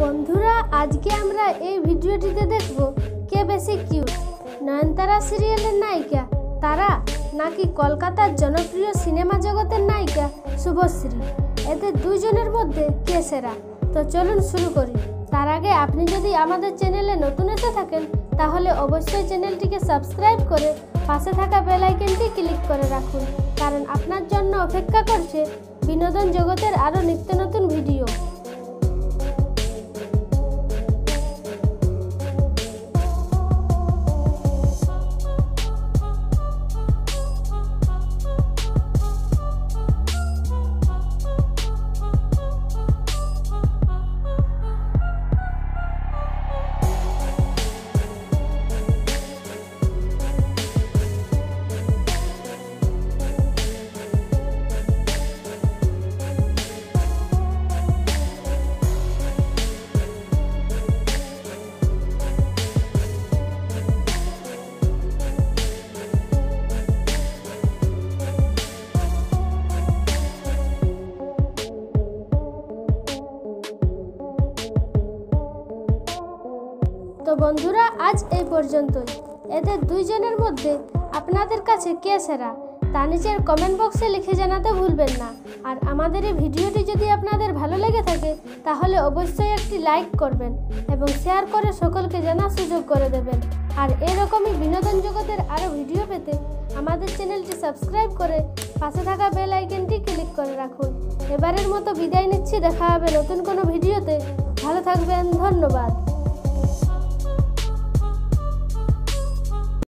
বন্ধুরা আজকে আমরা এই ভিডিওটিতে দেখব কে বেশি কিউট, নয়নতারা সিরিয়ালের নায়িকা তারা নাকি কলকাতার জনপ্রিয় সিনেমা জগতের নায়িকা শুভশ্রী। এদের দুইজনের মধ্যে কে সেরা? তো চলুন শুরু করি। তার আগে আপনি যদি আমাদের চ্যানেলে নতুন এসে থাকেন তাহলে অবশ্যই চ্যানেলটিকে সাবস্ক্রাইব করে পাশে থাকা বেল আইকনটি ক্লিক করে রাখুন, কারণ আপনার জন্য অপেক্ষা করছে বিনোদন জগতের আরও নিত্য নতুন ভিডিও। তো বন্ধুরা আজ এই পর্যন্তই। এদের দুইজনের মধ্যে আপনাদের কাছে কে সেরা তা নিচের কমেন্ট বক্সে লিখে জানাতে ভুলবেন না। আর আমাদের এই ভিডিওটি যদি আপনাদের ভালো লেগে থাকে তাহলে অবশ্যই একটি লাইক করবেন এবং শেয়ার করে সকলকে জানার সুযোগ করে দেবেন। আর এরকমই বিনোদন জগতের আরও ভিডিও পেতে আমাদের চ্যানেলটি সাবস্ক্রাইব করে পাশে থাকা বেল আইকনটি ক্লিক করে রাখুন। এবারের মতো বিদায় নিচ্ছি, দেখা হবে নতুন কোনো ভিডিওতে। ভালো থাকবেন, ধন্যবাদ।